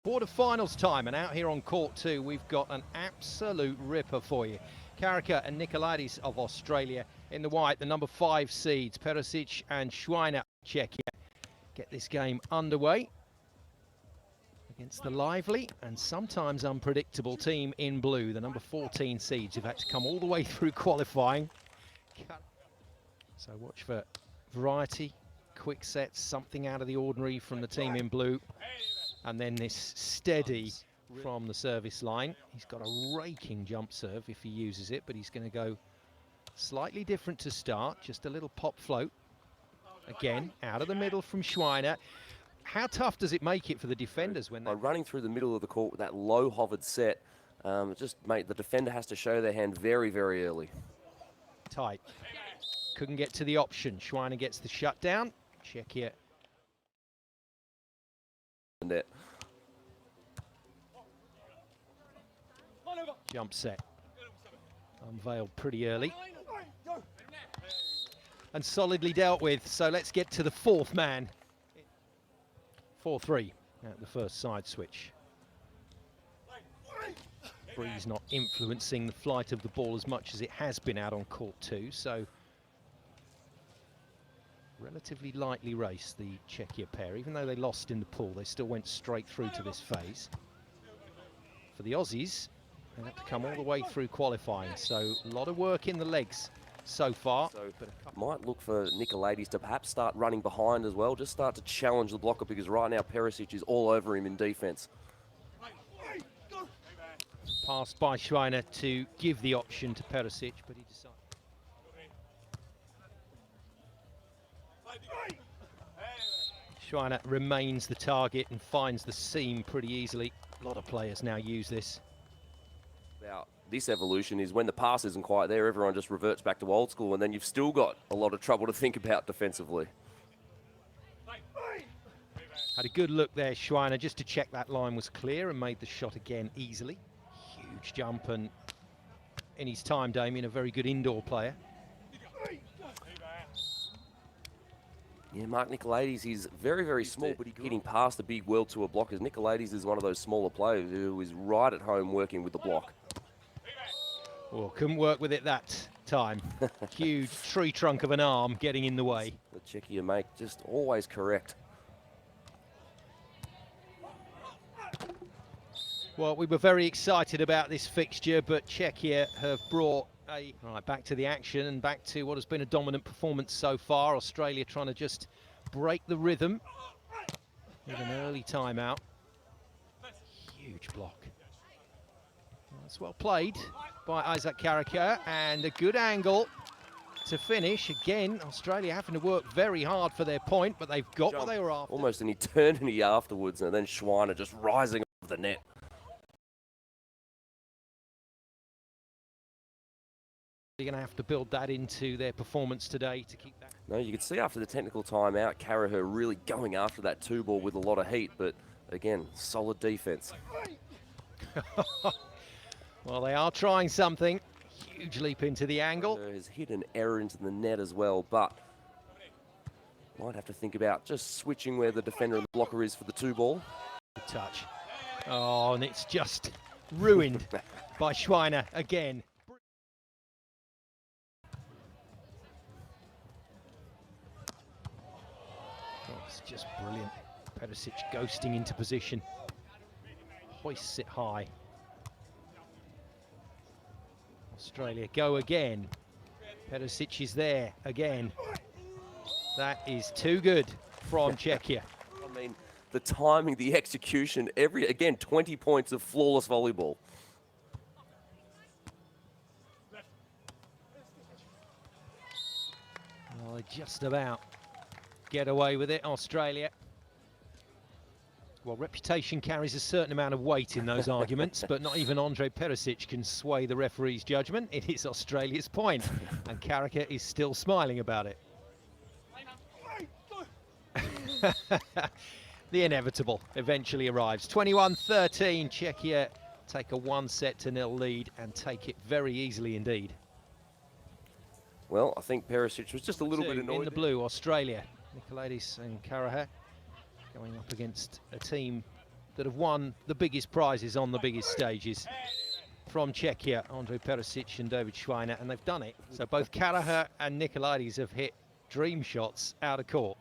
Quarterfinals time, and out here on court 2 we've got an absolute ripper for you. Carracher and Nicolaidis of Australia in the white, the number 5 seeds, Perusic and Schweiner, Czechia. Get this game underway against the lively and sometimes unpredictable team in blue, the number 14 seeds who've had to come all the way through qualifying. So watch for variety, quick sets, something out of the ordinary from the team in blue. And then this steady from the service line. He's got a raking jump serve if he uses it, but he's going to go slightly different to start, just a little pop float. Again, out of the middle from Schweiner. How tough does it make it for the defenders when they're running through the middle of the court with that low hovered set? The defender has to show their hand very, very early. Tight. Couldn't get to the option. Schweiner gets the shutdown. Czechia. Jump set. Unveiled pretty early. And solidly dealt with. So let's get to the fourth man. 4-3 at the first side switch. Breeze not influencing the flight of the ball as much as it has been out on court 2. So relatively lightly raced, the Czechia pair. Even though they lost in the pool, they still went straight through to this phase. For the Aussies, they had to come all the way through qualifying, so a lot of work in the legs so far. So might look for Nicolaidis to perhaps start running behind as well, just start to challenge the blocker, because right now Perusic is all over him in defence. Passed by Schweiner to give the option to Perusic, but he decided. Schweiner remains the target and finds the seam pretty easily. A lot of players now use this. Now, this evolution is when the pass isn't quite there, everyone just reverts back to old school, and then you've still got a lot of trouble to think about defensively. Had a good look there, Schweiner, just to check that line was clear, and made the shot again easily. Huge jump, and in his time, Damien, a very good indoor player. Yeah, Mark Nicolaidis, he's very, very small, but he's hitting past the big World Tour blockers. Nicolaidis is one of those smaller players who is right at home working with the block. Well, couldn't work with it that time. Huge tree trunk of an arm getting in the way. The Czechia make just always correct. Well, we were very excited about this fixture, but Czechia have brought back to the action and back to what has been a dominant performance so far. Australia trying to just break the rhythm with an early timeout. Huge block. That's well played by Isaac Carracher, and a good angle to finish. Again, Australia having to work very hard for their point, but they've got what they were after. Almost an eternity afterwards, and then Schweiner just rising off the net. They're going to have to build that into their performance today to keep that. No, you could see after the technical timeout, Carracher really going after that 2-ball with a lot of heat, but again, solid defense. Well, they are trying something. Huge leap into the angle. Has hit an error into the net as well, but might have to think about just switching where the defender and the blocker is for the 2-ball. Good touch. Oh, and it's just ruined by Schweiner again. It's just brilliant. Perusic ghosting into position. Hoists it high. Australia go again. Perusic is there again. That is too good from Czechia. I mean, the timing, the execution, again, 20 points of flawless volleyball. Well, they just about get away with it, Australia. Well, reputation carries a certain amount of weight in those arguments, but not even Andre Perusic can sway the referee's judgment. It is Australia's point, and Carracher is still smiling about it. The inevitable eventually arrives. 21-13, Czechia take a 1-0 lead and take it very easily indeed. Well, I think Perusic was just a little bit annoyed. In the blue, Australia. Nicolaidis and Carracher going up against a team that have won the biggest prizes on the biggest stages. From Czechia, Perusic and David Schweiner, and they've done it. So both Carracher and Nicolaidis have hit dream shots out of court.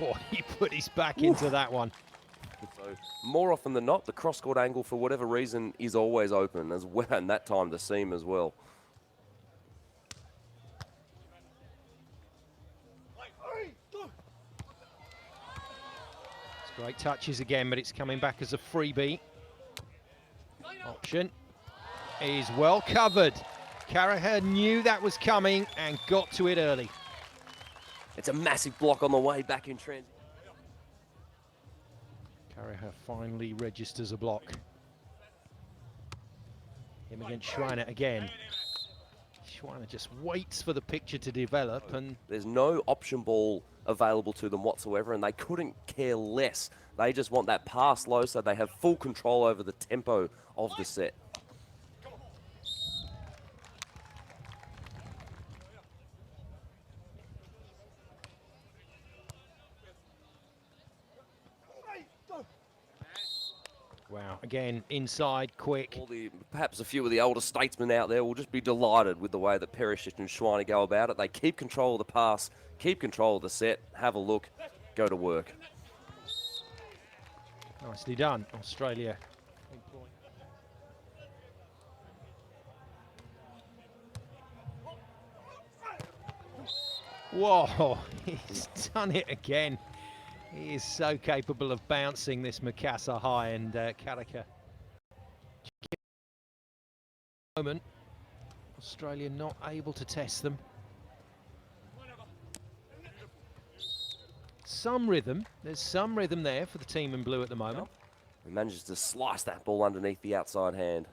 Oh, he put his back into that one. So more often than not, the cross-court angle, for whatever reason, is always open as well, and that time the seam as well. Great touches again, but it's coming back as a freebie. Option is well covered. Carracher knew that was coming and got to it early. It's a massive block on the way back in transit. Carracher finally registers a block. Him against Schweiner again. Schweiner just waits for the picture to develop, and there's no option ball available to them whatsoever, and they couldn't care less. They just want that pass low so they have full control over the tempo of the set. wow, again, inside, quick. Perhaps a few of the older statesmen out there will just be delighted with the way that Perusic and Schweiner go about it. They keep control of the pass, keep control of the set, have a look, go to work. Nicely done, Australia. Whoa, he's done it again. He is so capable of bouncing this Mikasa high, and Carracher. Moment, Australia not able to test them. Some rhythm, there's some rhythm there for the team in blue at the moment. He manages to slice that ball underneath the outside hand.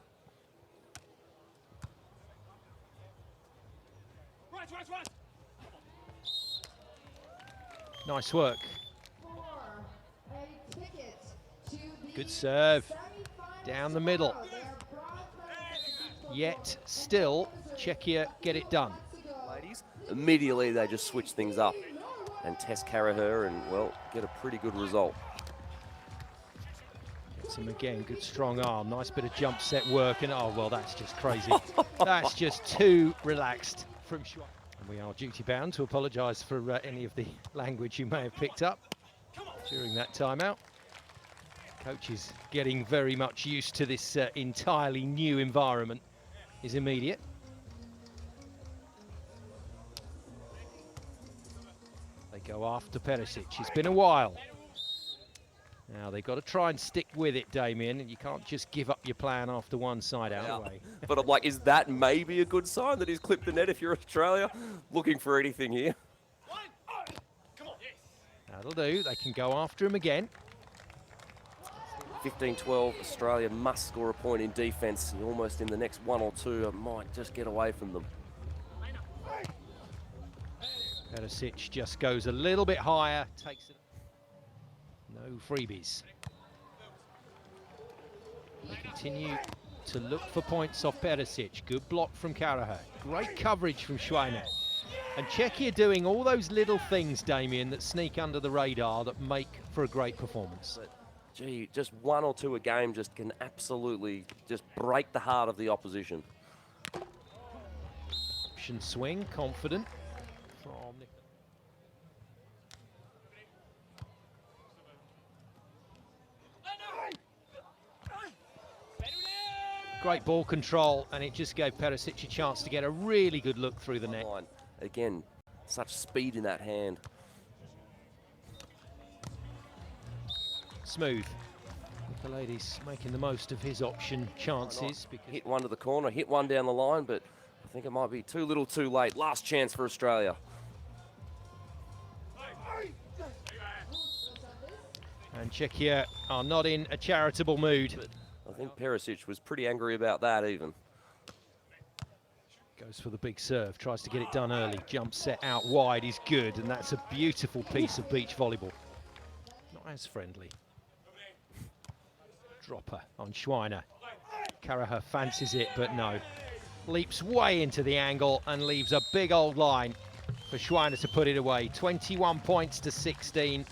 Nice work. Good serve. Down the middle. Yet, still, Czechia get it done. Ladies, immediately they just switch things up and test Carracher and, well, get a pretty good result. Gets him again, good strong arm. Nice bit of jump set work, and oh, well, that's just crazy. That's just too relaxed from Schweiner. And we are duty bound to apologise for any of the language you may have picked up during that timeout. Coach is getting very much used to this entirely new environment. Is immediate. They go after Perusic. It's been a while. Now they've got to try and stick with it, Damien, and you can't just give up your plan after one side out of the way. But I'm like, is that maybe a good sign that he's clipped the net if you're Australia? Looking for anything here. That'll do. They can go after him again. 15-12, Australia must score a point in defence. Almost in the next one or two, it might just get away from them. Perusic just goes a little bit higher, takes it. No freebies. They continue to look for points off Perusic. Good block from Carracher. Great coverage from Schweiner. And Czechia doing all those little things, Damien, that sneak under the radar that make for a great performance. But, gee, just one or two a game just can absolutely just break the heart of the opposition. Option swing, confident from Nick. Great ball control, and it just gave Perusic a chance to get a really good look through the net. Again, such speed in that hand. Smooth. Nicolaidis making the most of his option chances. Hit one to the corner, hit one down the line, but I think it might be too little too late. Last chance for Australia. And Czechia are not in a charitable mood. But I think Perusic was pretty angry about that even. Goes for the big serve, tries to get it done early. Jump set out wide is good, and that's a beautiful piece of beach volleyball. Not as friendly. Dropper on Schweiner. Carracher fancies it, but no. Leaps way into the angle and leaves a big old line for Schweiner to put it away. 21 points to 16.